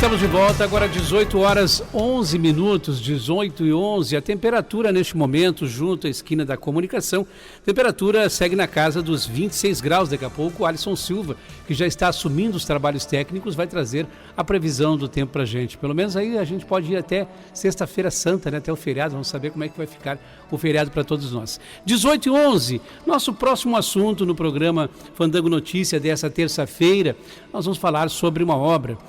Estamos de volta, agora 18 horas 11 minutos, 18 e 11. A temperatura neste momento, junto à esquina da comunicação, temperatura segue na casa dos 26 graus. Daqui a pouco o Alisson Silva, que já está assumindo os trabalhos técnicos, vai trazer a previsão do tempo para a gente. Pelo menos aí a gente pode ir até sexta-feira santa, né? Até o feriado, vamos saber como é que vai ficar o feriado para todos nós. 18 e 11, nosso próximo assunto no programa Fandango Notícia dessa terça-feira, nós vamos falar sobre uma obra,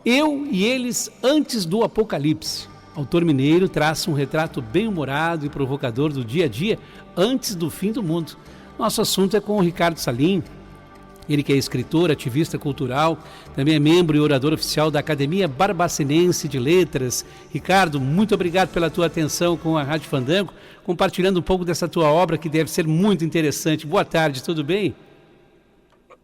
Eu e Eles Antes do Apocalipse. O autor mineiro traça um retrato bem-humorado e provocador do dia a dia antes do fim do mundo. Nosso assunto é com o Ricardo Salim, ele que é escritor, ativista cultural, também é membro e orador oficial da Academia Barbacinense de Letras. Ricardo, muito obrigado pela tua atenção com a Rádio Fandango, compartilhando um pouco dessa tua obra que deve ser muito interessante. Boa tarde, tudo bem?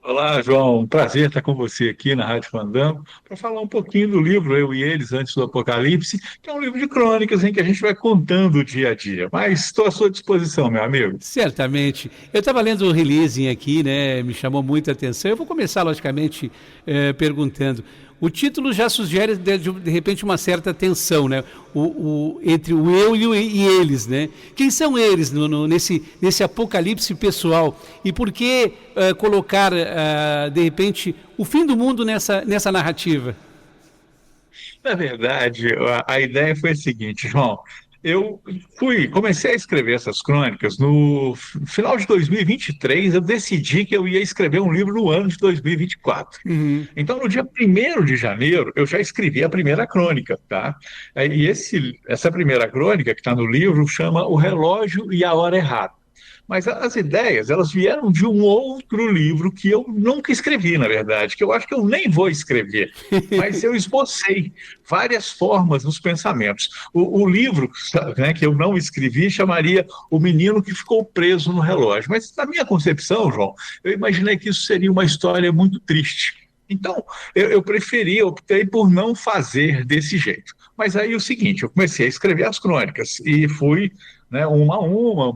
Olá, João. Um prazer estar com você aqui na Rádio Fandango para falar um pouquinho do livro Eu e Eles Antes do Apocalipse, que é um livro de crônicas em que a gente vai contando o dia a dia. Mas estou à sua disposição, meu amigo. Certamente. Eu estava lendo o releasing aqui, né? Me chamou muita atenção. Eu vou começar, logicamente, perguntando. O título já sugere, de repente, uma certa tensão, né? Entre o eu e eles, né? Quem são eles nesse apocalipse pessoal? E por que colocar, de repente, o fim do mundo nessa narrativa? Na verdade, a ideia foi a seguinte, João. Comecei a escrever essas crônicas no final de 2023. Eu decidi que eu ia escrever um livro no ano de 2024. Uhum. Então, no dia 1º de janeiro, eu já escrevi a primeira crônica, tá? E essa primeira crônica que está no livro chama O Relógio e a Hora Errada. Mas as ideias, elas vieram de um outro livro que eu nunca escrevi, na verdade, que eu acho que eu nem vou escrever. Mas eu esbocei várias formas nos pensamentos. O livro, né, que eu não escrevi chamaria O Menino que Ficou Preso no Relógio. Mas, na minha concepção, João, eu imaginei que isso seria uma história muito triste. Então, optei por não fazer desse jeito. Mas aí o seguinte, eu comecei a escrever as crônicas e fui, né, uma a uma,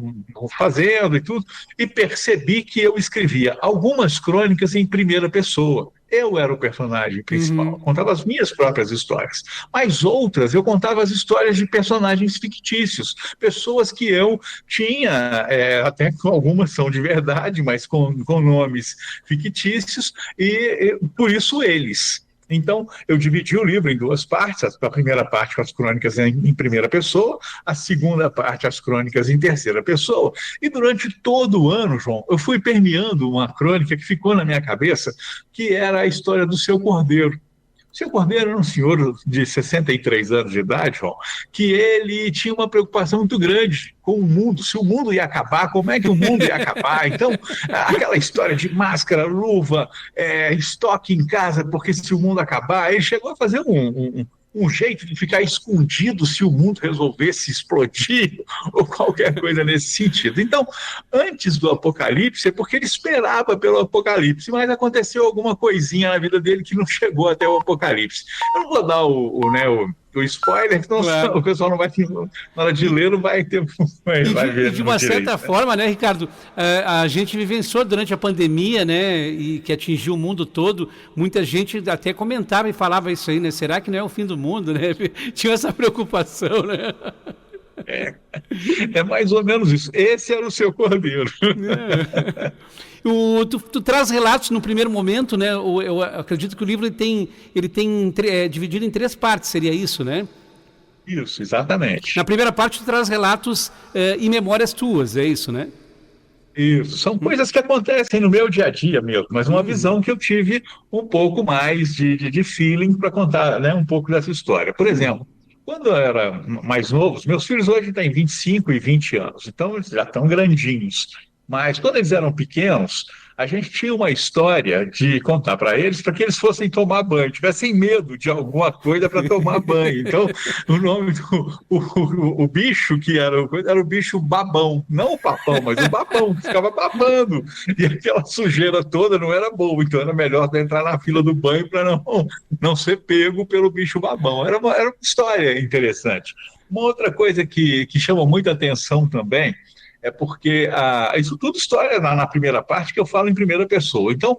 fazendo e tudo, e percebi que eu escrevia algumas crônicas em primeira pessoa. Eu era o personagem principal, Uhum. contava as minhas próprias histórias. Mas outras, eu contava as histórias de personagens fictícios, pessoas que eu tinha, até que algumas são de verdade, mas com nomes fictícios, e por isso eles. Então, eu dividi o livro em duas partes, a primeira parte com as crônicas em primeira pessoa, a segunda parte as crônicas em terceira pessoa, e durante todo o ano, João, eu fui permeando uma crônica que ficou na minha cabeça, que era a história do Seu Cordeiro. Seu Cordeiro era um senhor de 63 anos de idade, João, que ele tinha uma preocupação muito grande com o mundo. Se o mundo ia acabar, como é que o mundo ia acabar? Então, aquela história de máscara, luva, estoque em casa, porque se o mundo acabar, ele chegou a fazer um jeito de ficar escondido se o mundo resolvesse explodir ou qualquer coisa nesse sentido. Então, antes do apocalipse, é porque ele esperava pelo apocalipse, mas aconteceu alguma coisinha na vida dele que não chegou até o apocalipse. Eu não vou dar o spoiler, senão Claro. o pessoal não vai ter, na hora de ler, não vai ter, vai E ver de no uma direito, certa né? forma, né, Ricardo, a gente vivenciou durante a pandemia, né, e que atingiu o mundo todo, muita gente até comentava e falava isso aí, né, será que não é o fim do mundo, né? Tinha essa preocupação, né? É, é mais ou menos isso. Esse era o Seu Cordeiro. Tu traz relatos no primeiro momento, né? Eu acredito que o livro ele tem dividido em três partes, seria isso, né? Isso, Na exatamente. primeira parte tu traz relatos e memórias tuas, é isso, né? Isso, são coisas que acontecem no meu dia a dia mesmo, mas uma Uhum. visão que eu tive um pouco mais de feeling para contar, né, um pouco dessa história. Por exemplo, quando eu era mais novo, os meus filhos hoje têm 25 e 20 anos, então eles já estão grandinhos. Mas quando eles eram pequenos, a gente tinha uma história de contar para que eles fossem tomar banho, tivessem medo de alguma coisa para tomar banho. Então, o nome o bicho que era o bicho babão, não o papão, mas o babão, que ficava babando. E aquela sujeira toda não era boa, então era melhor entrar na fila do banho para não ser pego pelo bicho babão. Era uma história interessante. Uma outra coisa que chama muita atenção também é porque isso tudo história na primeira parte que eu falo em primeira pessoa. Então,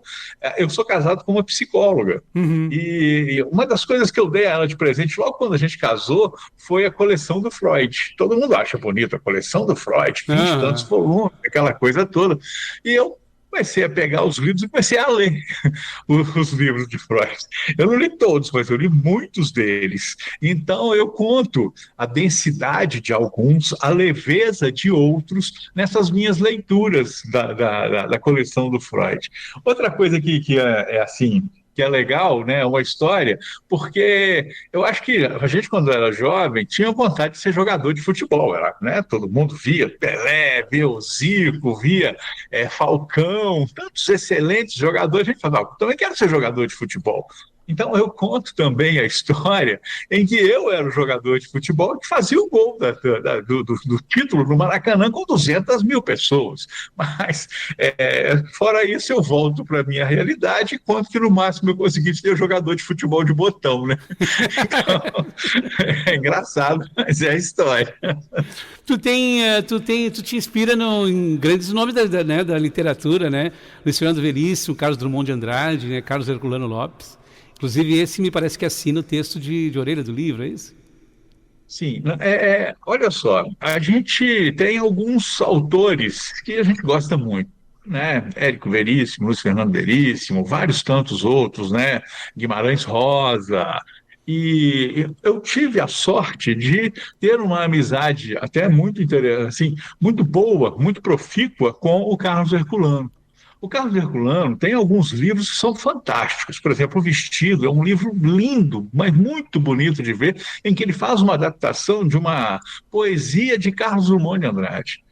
eu sou casado com uma psicóloga. Uhum. E uma das coisas que eu dei a ela de presente logo quando a gente casou foi a coleção do Freud. Todo mundo acha bonito a coleção do Freud, 20 e tantos Ah, volumes, aquela coisa toda. E eu comecei a pegar os livros e comecei a ler os livros de Freud. Eu não li todos, mas eu li muitos deles. Então eu conto a densidade de alguns, a leveza de outros nessas minhas leituras da coleção do Freud. Outra coisa que é assim, que é legal, né? Uma história, porque eu acho que a gente, quando era jovem, tinha vontade de ser jogador de futebol, era, né? Todo mundo via Pelé, via o Zico, via Falcão, tantos excelentes jogadores. A gente falava, também quero ser jogador de futebol. Então, eu conto também a história em que eu era o jogador de futebol que fazia o gol do título no Maracanã com 200 mil pessoas. Mas, fora isso, eu volto para a minha realidade e conto que no máximo eu consegui ser jogador de futebol de botão, né? Então, é engraçado, mas é a história. tu te inspira em grandes nomes né, da literatura, né? Luiz Fernando Veríssimo, Carlos Drummond de Andrade, né, Carlos Herculano Lopes. Inclusive, esse me parece que assina o texto de orelha do livro, é isso? Sim, olha só, a gente tem alguns autores que a gente gosta muito, né? Érico Veríssimo, Luiz Fernando Veríssimo, vários tantos outros, né? Guimarães Rosa. E eu tive a sorte de ter uma amizade até muito interessante, assim, muito boa, muito profícua com o Carlos Herculano. O Carlos Herculano tem alguns livros que são fantásticos. Por exemplo, O Vestido é um livro lindo, mas muito bonito de ver, em que ele faz uma adaptação de uma poesia de Carlos Drummond de Andrade.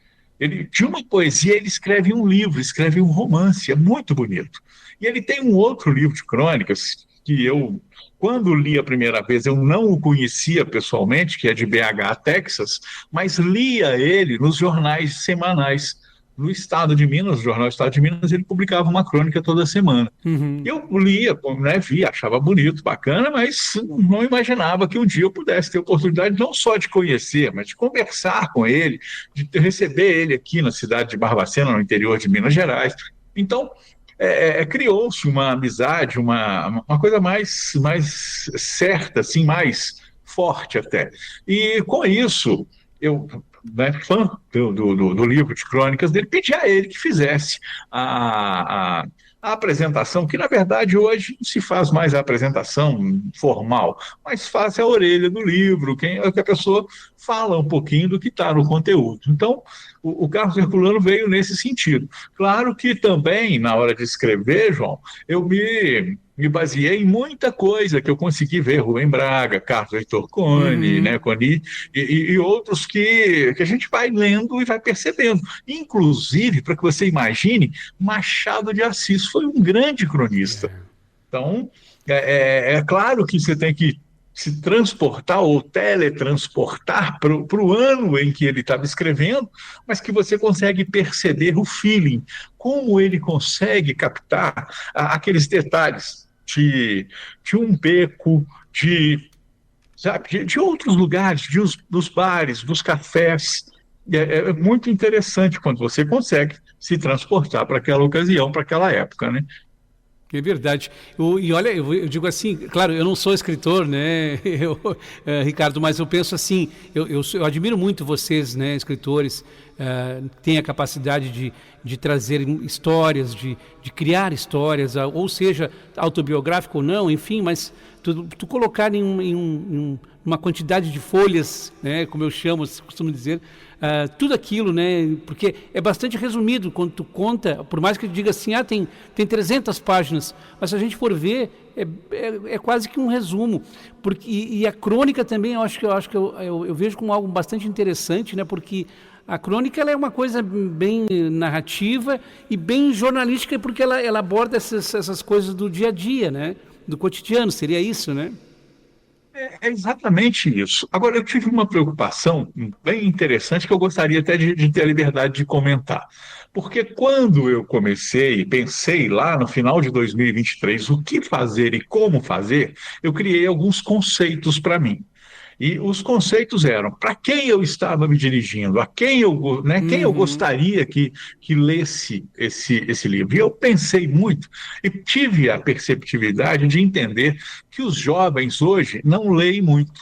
De uma poesia, ele escreve um livro, escreve um romance, é muito bonito. E ele tem um outro livro de crônicas que eu, quando li a primeira vez, eu não o conhecia pessoalmente, que é de BH, Texas, mas lia ele nos jornais semanais no Estado de Minas, no jornal Estado de Minas, ele publicava uma crônica toda semana. Uhum. Eu lia, né, via, achava bonito, bacana, mas não imaginava que um dia eu pudesse ter oportunidade não só de conhecer, mas de conversar com ele, de receber ele aqui na cidade de Barbacena, no interior de Minas Gerais. Então, criou-se uma amizade, uma coisa mais certa, assim, mais forte até. E com isso, eu, né, fã do livro de crônicas dele, pedi a ele que fizesse a, a, a apresentação, que na verdade hoje não se faz mais a apresentação formal, mas faz a orelha do livro, que a pessoa fala um pouquinho do que está no conteúdo. Então, o Carlos Herculano veio nesse sentido. Claro que também, na hora de escrever, João, eu me baseei em muita coisa que eu consegui ver, Rubem Braga, Carlos Heitor Coni, Uhum. né, Coni, e outros que a gente vai lendo e vai percebendo. Inclusive, para que você imagine, Machado de Assis foi um grande cronista. Então, é claro que você tem que se transportar ou teletransportar para o ano em que ele estava escrevendo, mas que você consegue perceber o feeling, como ele consegue captar aqueles detalhes de um beco, sabe, de outros lugares, dos bares, dos cafés. É muito interessante quando você consegue se transportar para aquela ocasião, para aquela época, né? É verdade. E olha, eu digo assim, claro, eu não sou escritor, né, Ricardo, mas eu penso assim, eu admiro muito vocês, né, escritores, têm a capacidade de trazer histórias, de criar histórias, ou seja, autobiográfico ou não, enfim, mas tu colocar uma quantidade de folhas, né, como eu chamo, costumo dizer, tudo aquilo, né? Porque é bastante resumido quando tu conta, por mais que tu diga assim, tem 300 páginas, mas se a gente for ver, é quase que um resumo. E a crônica também, eu acho que eu vejo como algo bastante interessante, né? Porque a crônica ela é uma coisa bem narrativa e bem jornalística, porque ela aborda essas coisas do dia a dia, né? Do cotidiano, seria isso, né? É exatamente isso. Agora, eu tive uma preocupação bem interessante que eu gostaria até de ter a liberdade de comentar. Porque quando eu comecei, pensei lá no final de 2023 o que fazer e como fazer, eu criei alguns conceitos para mim. E os conceitos eram para quem eu estava me dirigindo, a quem eu, né, quem eu gostaria que lesse esse livro. E eu pensei muito e tive a perceptividade de entender que os jovens hoje não leem muito.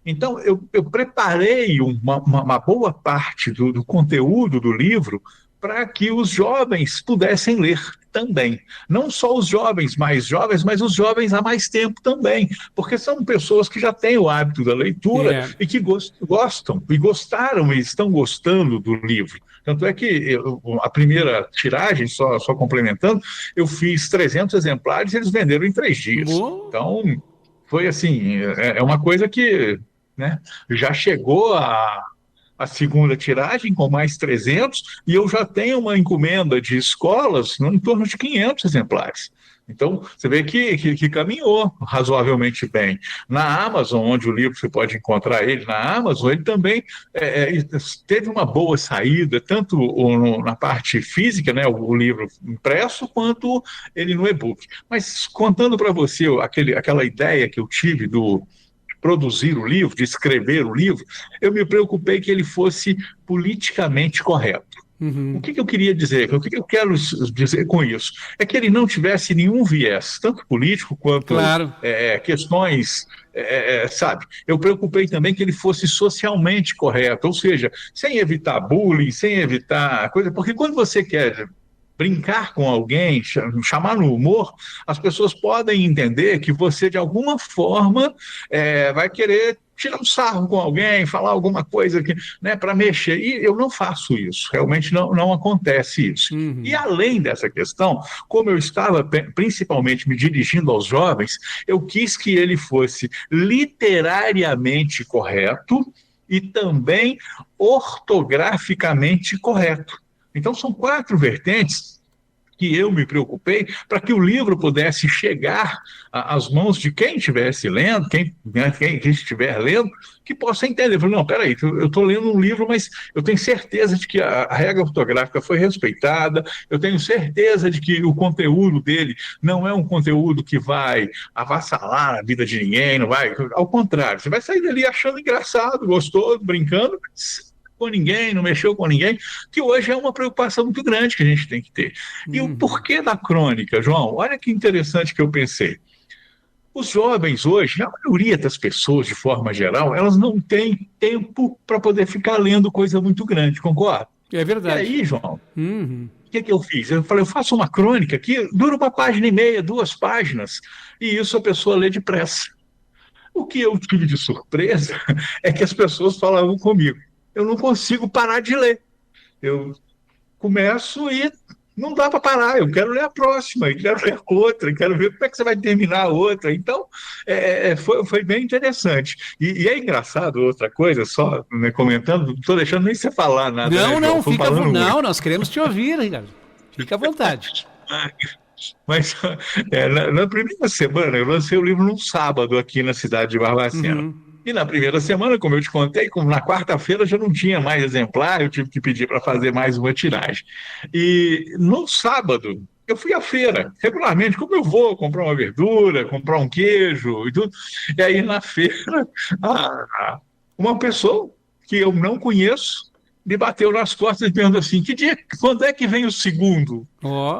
Então, eu preparei uma boa parte do conteúdo do livro para que os jovens pudessem ler também. Não só os jovens mais jovens, mas os jovens há mais tempo também, porque são pessoas que já têm o hábito da leitura e que gostam, e gostaram e estão gostando do livro. Tanto é que a primeira tiragem, só complementando, eu fiz 300 exemplares e eles venderam em 3 dias. Então, foi assim, é uma coisa que, né, já chegou a segunda tiragem com mais 300 e eu já tenho uma encomenda de escolas em torno de 500 exemplares. Então, você vê que caminhou razoavelmente bem. Na Amazon, onde o livro você pode encontrar ele, na Amazon, ele também teve uma boa saída, tanto na parte física, né, o livro impresso, quanto ele no e-book. Mas contando para você aquela ideia que eu tive do produzir o livro, de escrever o livro, eu me preocupei que ele fosse politicamente correto. O que eu queria dizer? O que eu quero dizer com isso? É que ele não tivesse nenhum viés, tanto político quanto questões, sabe? Eu preocupei também que ele fosse socialmente correto, ou seja, sem evitar bullying, sem evitar coisa, porque quando você quer brincar com alguém, chamar no humor, as pessoas podem entender que você, de alguma forma, vai querer tirar um sarro com alguém, falar alguma coisa que, né, para mexer. E eu não faço isso, realmente não acontece isso. E além dessa questão, como eu estava principalmente me dirigindo aos jovens, eu quis que ele fosse literariamente correto e também ortograficamente correto. Então, são 4 vertentes que eu me preocupei para que o livro pudesse chegar às mãos de quem estivesse lendo, quem estiver lendo, que possa entender. Eu falei, não, peraí, eu estou lendo um livro, mas eu tenho certeza de que a regra ortográfica foi respeitada, eu tenho certeza de que o conteúdo dele não é um conteúdo que vai avassalar a vida de ninguém, não vai, ao contrário, você vai sair dali achando engraçado, gostoso, brincando, com ninguém, não mexeu com ninguém, que hoje é uma preocupação muito grande que a gente tem que ter. E o porquê da crônica, João? Olha que interessante que eu pensei. Os jovens hoje, a maioria das pessoas, de forma geral, elas não têm tempo para poder ficar lendo coisa muito grande, concorda? É verdade. E aí, João, o que eu fiz? Eu falei, eu faço uma crônica que dura 1,5 páginas, 2 páginas, e isso a pessoa lê depressa. O que eu tive de surpresa é que as pessoas falavam comigo, eu não consigo parar de ler. Eu começo e não dá para parar. Eu quero ler a próxima, e quero ler outra, e quero ver como é que você vai terminar a outra. Então, foi bem interessante. E é engraçado outra coisa, só, né, comentando, não estou deixando nem você falar nada. Não, não, nós queremos te ouvir, Ricardo. Fica à vontade. Mas na primeira semana, eu lancei o livro num sábado aqui na cidade de Barbacena. E na primeira semana, como eu te contei, como na quarta-feira já não tinha mais exemplar, eu tive que pedir para fazer mais uma tiragem. E no sábado, eu fui à feira, regularmente, como eu vou comprar uma verdura, comprar um queijo e tudo. E aí na feira, uma pessoa que eu não conheço me bateu nas costas e perguntou assim, quando é que vem o segundo?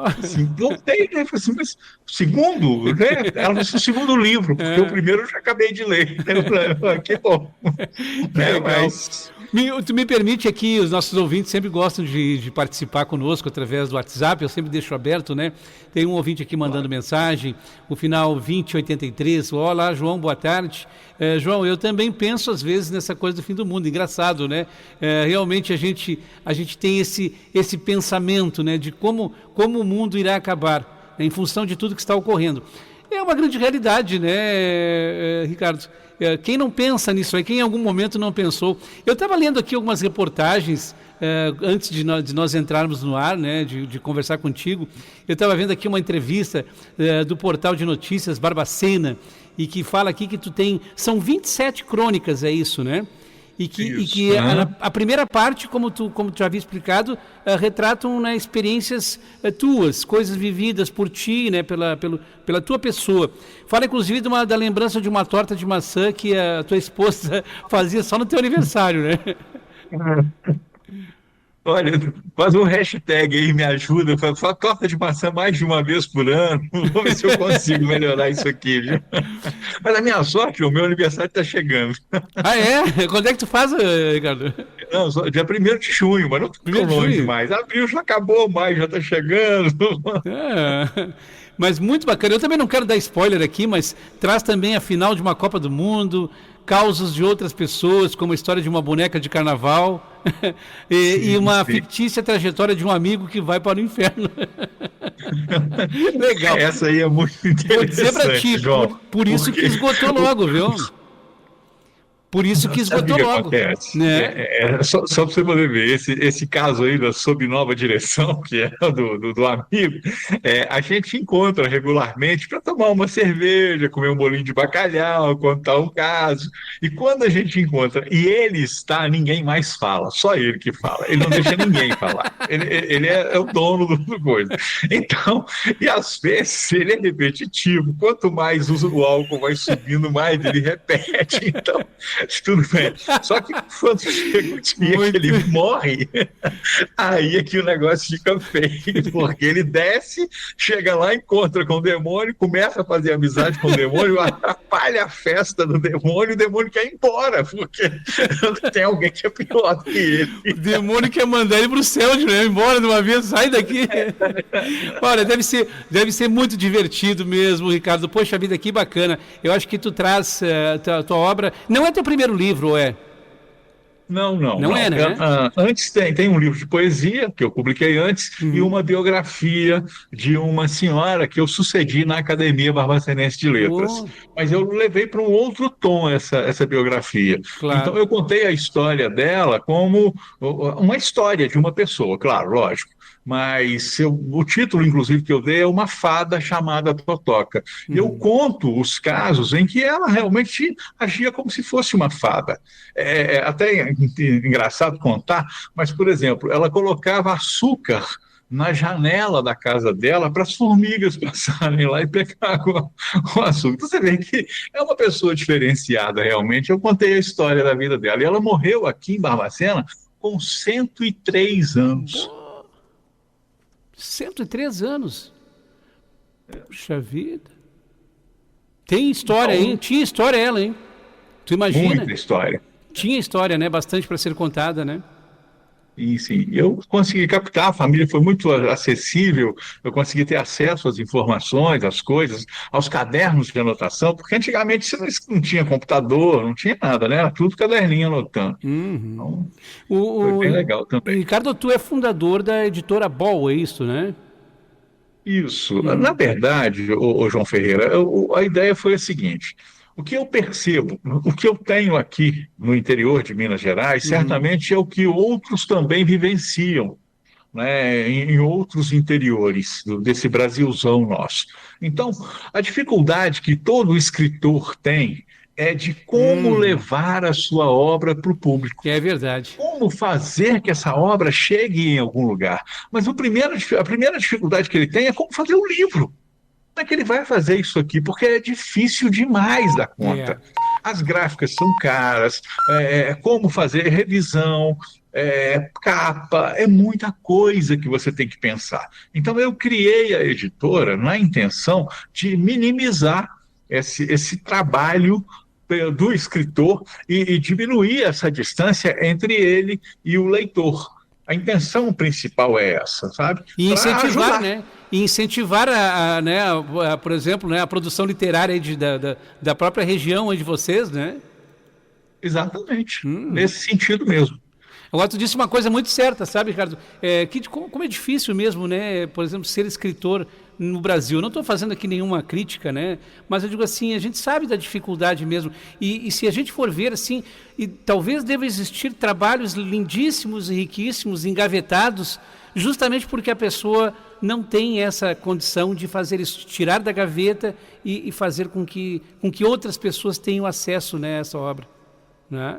Assim, voltei, né? Falei assim, mas segundo? Né? Ela disse o segundo livro, porque o primeiro eu já acabei de ler. Eu falei, que bom. Né? Mas... Tu me permite aqui, os nossos ouvintes sempre gostam de participar conosco através do WhatsApp, eu sempre deixo aberto, né? Tem um ouvinte aqui mandando mensagem, o final 2083, olá João, boa tarde. João, eu também penso às vezes nessa coisa do fim do mundo, engraçado, né? Realmente a gente tem esse pensamento, né, de como o mundo irá acabar, né, em função de tudo que está ocorrendo. É uma grande realidade, né, Ricardo? Quem não pensa nisso aí, quem em algum momento não pensou. Eu estava lendo aqui algumas reportagens, antes de nós entrarmos no ar, né, de conversar contigo. Eu estava vendo aqui uma entrevista do portal de notícias Barbacena, e que fala aqui que são 27 crônicas, é isso, né? e que a primeira parte, como tu já havia explicado, retratam, né, experiências tuas, coisas vividas por ti, né, pela tua pessoa. Fala, inclusive, da lembrança de uma torta de maçã que a tua esposa fazia só no teu aniversário, né? Olha, faz um hashtag aí, me ajuda. Fala torta de maçã mais de uma vez por ano. Vamos ver se eu consigo melhorar isso aqui, viu? Mas a minha sorte, o meu aniversário está chegando. Ah, é? Quando é que tu faz, Ricardo? Não, dia 1º de junho, mas não estou tão longe demais. Abril já acabou, maio já está chegando. Mas muito bacana. Eu também não quero dar spoiler aqui, mas traz também a final de uma Copa do Mundo, causos de outras pessoas, como a história de uma boneca de carnaval e uma fictícia trajetória de um amigo que vai para o inferno. Legal. Essa aí é muito interessante. Vou dizer para ti, João, por isso que esgotou logo, viu? Por isso que esgotou logo. Acontece? Né? Só para você poder ver, esse caso aí da Sob Nova Direção, que é do amigo, a gente encontra regularmente para tomar uma cerveja, comer um bolinho de bacalhau, contar um caso. E quando a gente encontra e ele está, ninguém mais fala, só ele que fala. Ele não deixa ninguém falar. Ele é o dono do coisa. Então, e às vezes ele é repetitivo. Quanto mais o álcool vai subindo, mais ele repete. Então, tudo bem. Só que quando chega o dia que ele morre, aí é que o negócio fica feio, porque ele desce, chega lá, encontra com o demônio, começa a fazer amizade com o demônio, atrapalha a festa do demônio, o demônio quer ir embora, porque tem alguém que é pior do que ele. O demônio quer mandar ele pro céu, de ir embora de uma vez, sai daqui. Olha, deve ser muito divertido mesmo, Ricardo. Poxa vida, que bacana. Eu acho que tu traz tua obra. Não é teu primeiro livro, é? Não é, né? Antes tem um livro de poesia, que eu publiquei antes, e uma biografia de uma senhora que eu sucedi na Academia Barbacenense de Letras. Mas eu levei para um outro tom essa biografia. Claro. Então eu contei a história dela como uma história de uma pessoa, claro, lógico. Mas o título, inclusive, que eu dei é Uma Fada Chamada Totoca. E eu conto os casos em que ela realmente agia como se fosse uma fada. Até engraçado contar, mas, por exemplo, ela colocava açúcar na janela da casa dela para as formigas passarem lá e pegar com açúcar. Então, você vê que é uma pessoa diferenciada, realmente. Eu contei a história da vida dela. E ela morreu aqui em Barbacena com 103 anos. 103 anos. Puxa vida. Tem história, hein? Tinha história ela, hein? Tu imagina? Muita história. Tinha história, né? Bastante para ser contada, né? Sim. Eu consegui captar, a família foi muito acessível, eu consegui ter acesso às informações, às coisas, aos cadernos de anotação, porque antigamente você não tinha computador, não tinha nada, né? Era tudo caderninho anotando. Então, foi bem legal também. Ricardo, tu é fundador da editora Bol, é isso, né? Isso. Na verdade, o João Ferreira, a ideia foi a seguinte: o que eu percebo, o que eu tenho aqui no interior de Minas Gerais, certamente é o que outros também vivenciam, né, em outros interiores desse Brasilzão nosso. Então, a dificuldade que todo escritor tem é de como levar a sua obra para o público. É verdade. Como fazer que essa obra chegue em algum lugar. Mas a primeira dificuldade que ele tem é como fazer um livro. Como é que ele vai fazer isso aqui? Porque é difícil demais da conta. As gráficas são caras, como fazer revisão, capa, é muita coisa que você tem que pensar. Então eu criei a editora na intenção de minimizar esse trabalho do escritor e diminuir essa distância entre ele e o leitor. A intenção principal é essa, sabe? E incentivar, né? E incentivar, por exemplo, né, a produção literária da própria região de vocês, né? Exatamente, nesse sentido mesmo. Agora, tu disse uma coisa muito certa, sabe, Ricardo? Como é difícil mesmo, né, por exemplo, ser escritor no Brasil. Eu não estou fazendo aqui nenhuma crítica, né? Mas eu digo assim, a gente sabe da dificuldade mesmo. E se a gente for ver assim, talvez deva existir trabalhos lindíssimos e riquíssimos, engavetados, justamente porque a pessoa não tem essa condição de fazer isso, tirar da gaveta e fazer com que outras pessoas tenham acesso, né, a essa obra, né?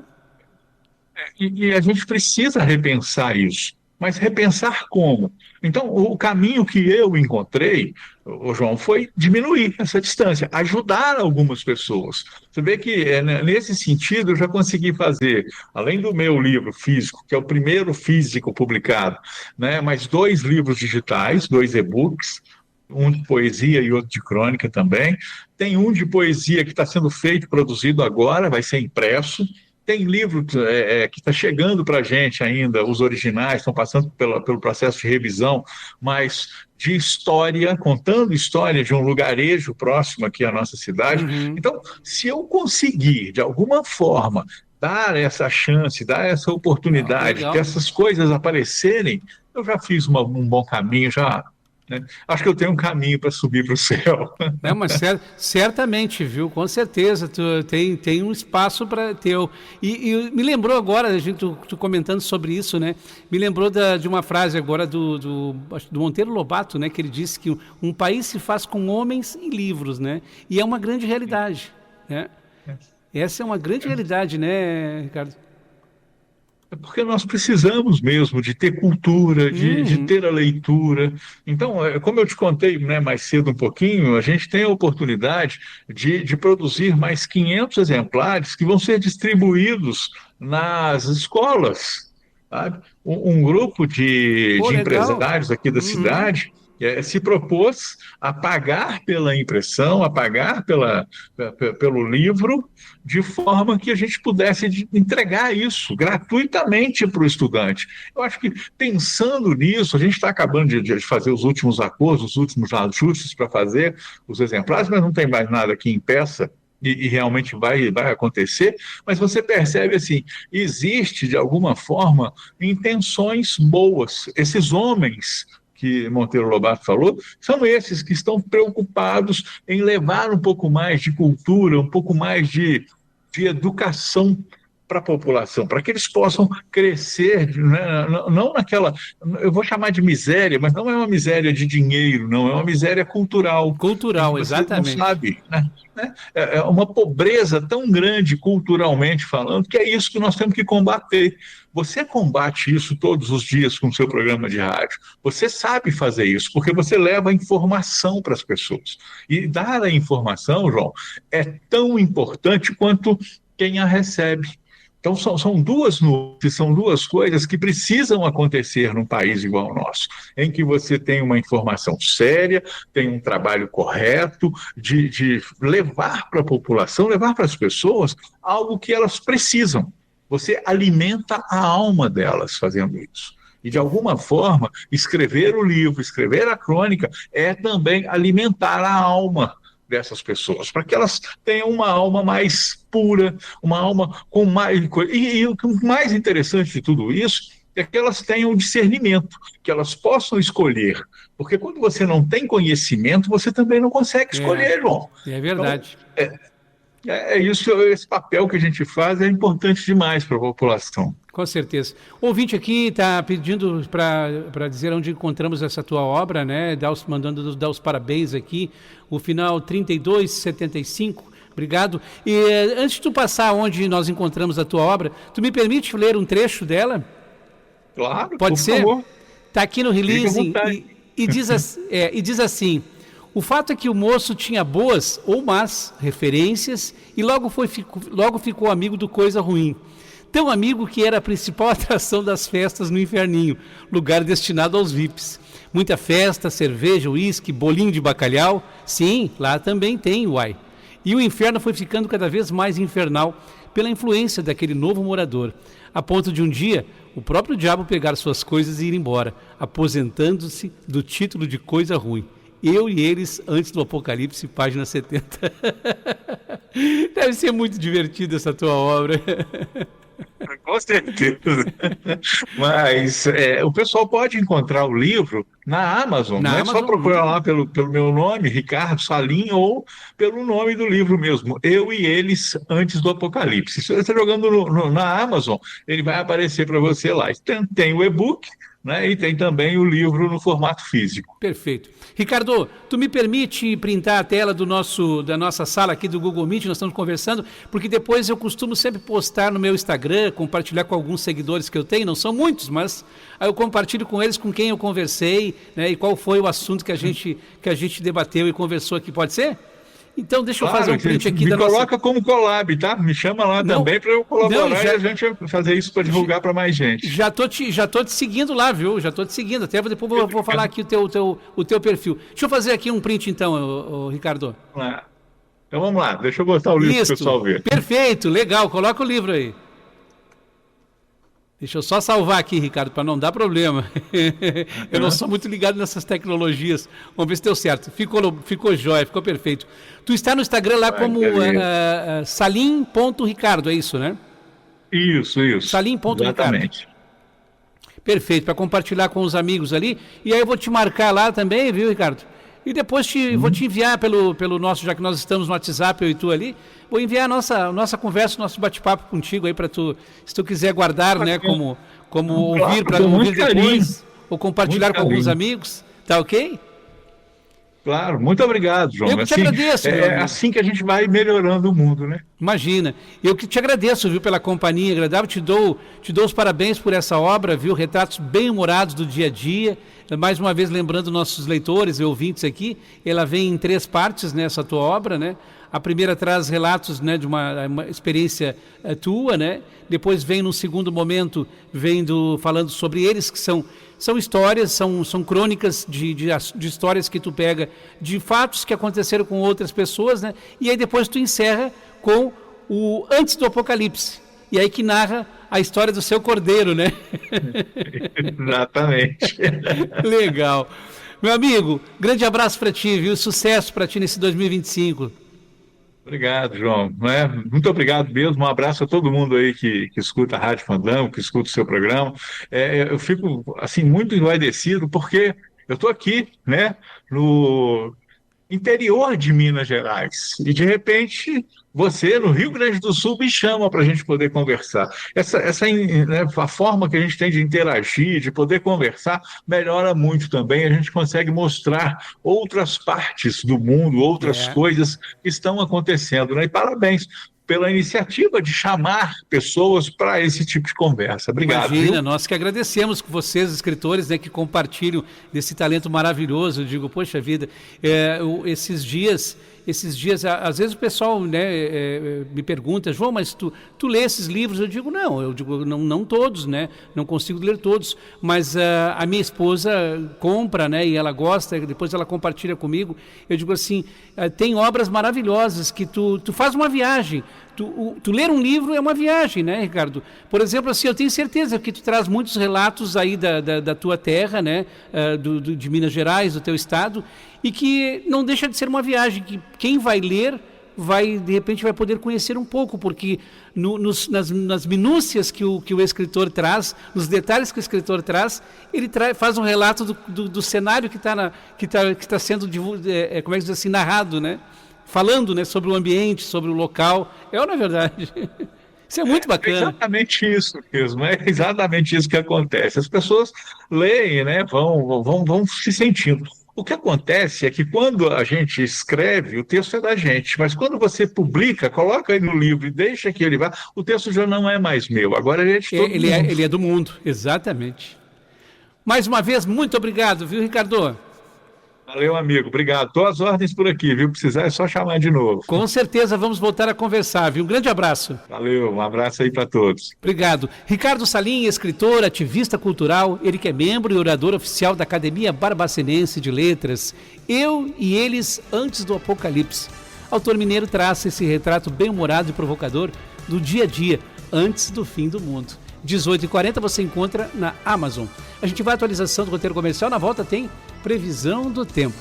E a gente precisa repensar isso. Mas repensar como? Então, o caminho que eu encontrei, o João, foi diminuir essa distância, ajudar algumas pessoas. Você vê que, nesse sentido, eu já consegui fazer, além do meu livro físico, que é o primeiro físico publicado, né, mais 2 livros digitais, 2 e-books, um de poesia e outro de crônica também. Tem um de poesia que está sendo feito, produzido agora, vai ser impresso. Tem livro que está chegando para a gente ainda, os originais, estão passando pelo processo de revisão, mas de história, contando história de um lugarejo próximo aqui à nossa cidade. Uhum. Então, se eu conseguir, de alguma forma, dar essa chance, dar essa Não, oportunidade, legal. dessas coisas aparecerem, eu já fiz um bom caminho, já, né? Acho que eu tenho um caminho para subir para o céu. Não, mas certamente, viu? Com certeza, tu tem um espaço para teu. E me lembrou agora, tu comentando sobre isso, né? Me lembrou de uma frase agora acho que do Monteiro Lobato, né? Que ele disse que um país se faz com homens e livros, né? E é uma grande realidade, né? Essa é uma grande realidade, né, Ricardo? É porque nós precisamos mesmo de ter cultura, de Uhum. ter a leitura. Então, como eu te contei, né, mais cedo um pouquinho, a gente tem a oportunidade de produzir mais 500 exemplares que vão ser distribuídos nas escolas. Sabe? Um grupo de, Pô, de legal. empresários aqui da Uhum. cidade se propôs a pagar pela impressão, a pagar pelo livro, de forma que a gente pudesse entregar isso gratuitamente para o estudante. Eu acho que, pensando nisso, a gente está acabando de fazer os últimos acordos, os últimos ajustes para fazer os exemplares, mas não tem mais nada que impeça. E realmente vai acontecer, mas você percebe assim, existe de alguma forma intenções boas. Esses homens que Monteiro Lobato falou, são esses que estão preocupados em levar um pouco mais de cultura, um pouco mais de educação para a população, para que eles possam crescer, né, não naquela, eu vou chamar de miséria, mas não é uma miséria de dinheiro, não, é uma miséria cultural, em que Cultural, você não exatamente. sabe, né? É uma pobreza tão grande culturalmente falando, que é isso que nós temos que combater. Você combate isso todos os dias com o seu programa de rádio. Você sabe fazer isso, porque você leva informação para as pessoas. E dar a informação, João, é tão importante quanto quem a recebe. Então, são duas coisas que precisam acontecer num país igual ao nosso, em que você tem uma informação séria, tem um trabalho correto de levar para a população, levar para as pessoas algo que elas precisam. Você alimenta a alma delas fazendo isso. E, de alguma forma, escrever o livro, escrever a crônica, é também alimentar a alma dessas pessoas, para que elas tenham uma alma mais pura, uma alma com mais. E o mais interessante de tudo isso é que elas tenham discernimento, que elas possam escolher. Porque quando você não tem conhecimento, você também não consegue É, escolher, João. é Então, verdade. isso, esse papel que a gente faz é importante demais para a população. Com certeza. O ouvinte aqui está pedindo para dizer onde encontramos essa tua obra, né? Mandando dar os parabéns aqui. O final 3275. Obrigado. E antes de tu passar onde nós encontramos a tua obra, tu me permite ler um trecho dela? Claro, Pode por ser? favor, Está aqui no fique à release vontade. e diz assim: o fato é que o moço tinha boas ou más referências e logo ficou amigo do coisa ruim. Tão amigo que era a principal atração das festas no Inferninho, lugar destinado aos VIPs. Muita festa, cerveja, uísque, bolinho de bacalhau. Sim, lá também tem, uai. E o inferno foi ficando cada vez mais infernal pela influência daquele novo morador, a ponto de um dia o próprio diabo pegar suas coisas e ir embora, aposentando-se do título de coisa ruim. Eu e eles antes do Apocalipse, página 70. Deve ser muito divertida essa tua obra. Com certeza. Mas o pessoal pode encontrar o livro na Amazon, Na não é só Amazon. procurar lá pelo meu nome, Ricardo Salim, ou pelo nome do livro mesmo, Eu e Eles Antes do Apocalipse. Se você está jogando na Amazon, ele vai aparecer para você lá. Tem o e-book, né? E tem também o livro no formato físico. Perfeito. Ricardo, tu me permite printar a tela da nossa sala aqui do Google Meet, nós estamos conversando, porque depois eu costumo sempre postar no meu Instagram, compartilhar com alguns seguidores que eu tenho, não são muitos, mas aí eu compartilho com eles com quem eu conversei, né, e qual foi o assunto que a gente debateu e conversou aqui, pode ser? Então, deixa eu fazer um print aqui da nossa... Me coloca como collab, tá? Me chama lá também para eu colaborar e a gente fazer isso para divulgar para mais gente. Já tô te seguindo lá, viu? Já tô te seguindo. Até depois eu vou falar aqui o teu perfil. Deixa eu fazer aqui um print então, Ricardo. Então vamos lá, deixa eu botar o livro para o pessoal ver. Perfeito, legal. Coloca o livro aí. Deixa eu só salvar aqui, Ricardo, para não dar problema. Eu não sou muito ligado nessas tecnologias. Vamos ver se deu certo. Ficou jóia, ficou perfeito. Tu está no Instagram lá como salim.ricardo, é isso, né? Isso. Salim.ricardo. Exatamente. Perfeito, para compartilhar com os amigos ali. E aí eu vou te marcar lá também, viu, Ricardo? E depois vou te enviar pelo nosso, já que nós estamos no WhatsApp, eu e tu ali, vou enviar a nossa conversa, o nosso bate-papo contigo aí para tu, se tu quiser guardar, né, como ouvir, para ouvir depois, ou compartilhar com alguns amigos, tá ok? Claro, muito obrigado, João. Eu te agradeço. É assim que a gente vai melhorando o mundo, né? Imagina. Eu que te agradeço, viu, pela companhia agradável, te dou os parabéns por essa obra, viu, retratos bem humorados do dia a dia. Mais uma vez, lembrando nossos leitores e ouvintes aqui, ela vem em 3 partes nessa tua obra, né? A primeira traz relatos, né, de uma experiência tua, né? Depois vem, num segundo momento, falando sobre eles, que são histórias, são crônicas de histórias que tu pega, de fatos que aconteceram com outras pessoas, né? E aí depois tu encerra com o Antes do Apocalipse. E aí que narra a história do seu cordeiro, né? Exatamente. Legal. Meu amigo, grande abraço para ti, viu? Sucesso para ti nesse 2025. Obrigado, João. Muito obrigado mesmo. Um abraço a todo mundo aí que escuta a Rádio Fandango, que escuta o seu programa. Eu fico assim muito envaidecido porque eu estou aqui, né, no interior de Minas Gerais e de repente você no Rio Grande do Sul me chama para a gente poder conversar. Né, a forma que a gente tem de interagir, de poder conversar, melhora muito também. A gente consegue mostrar outras partes do mundo, outras coisas que estão acontecendo, né? E parabéns pela iniciativa de chamar pessoas para esse tipo de conversa. Obrigado. Imagina, viu? Nós que agradecemos com vocês, escritores, né, que compartilham desse talento maravilhoso. Eu digo, poxa vida, esses dias, às vezes o pessoal, né, me pergunta, João, mas tu lê esses livros? Eu digo, não todos, né? Não consigo ler todos, mas a minha esposa compra, né, e ela gosta, depois ela compartilha comigo. Eu digo assim, tem obras maravilhosas que tu faz uma viagem. Tu ler um livro é uma viagem, né, Ricardo? Por exemplo, assim, eu tenho certeza que tu traz muitos relatos aí da tua terra, né, de Minas Gerais, do teu estado, e que não deixa de ser uma viagem que quem vai ler de repente vai poder conhecer um pouco, porque nas minúcias que o escritor traz, nos detalhes que o escritor traz, ele faz um relato do cenário que está sendo como é que diz assim, narrado, né? Falando, né, sobre o ambiente, sobre o local. Não é verdade? Isso é muito bacana. É exatamente isso mesmo, é exatamente isso que acontece. As pessoas leem, né, vão se sentindo. O que acontece é que quando a gente escreve, o texto é da gente, mas quando você publica, coloca ele no livro e deixa que ele vá, o texto já não é mais meu, agora ele é de todo mundo. Ele é do mundo, exatamente. Mais uma vez, muito obrigado, viu, Ricardo? Valeu, amigo. Obrigado. Estou às ordens por aqui, viu? Precisar é só chamar de novo. Com certeza vamos voltar a conversar, viu? Um grande abraço. Valeu, um abraço aí para todos. Obrigado. Ricardo Salim, escritor, ativista cultural, ele que é membro e orador oficial da Academia Barbacenense de Letras. Eu e eles antes do Apocalipse. Autor mineiro traça esse retrato bem-humorado e provocador do dia a dia, antes do fim do mundo. 18h40 você encontra na Amazon. A gente vai à atualização do roteiro comercial, na volta tem previsão do tempo.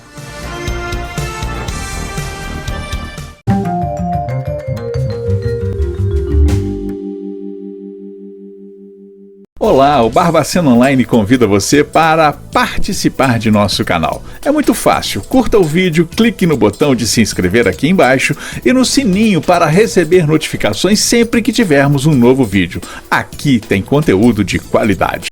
Olá, o Barbacena Online convida você para participar de nosso canal. É muito fácil, curta o vídeo, clique no botão de se inscrever aqui embaixo e no sininho para receber notificações sempre que tivermos um novo vídeo. Aqui tem conteúdo de qualidade.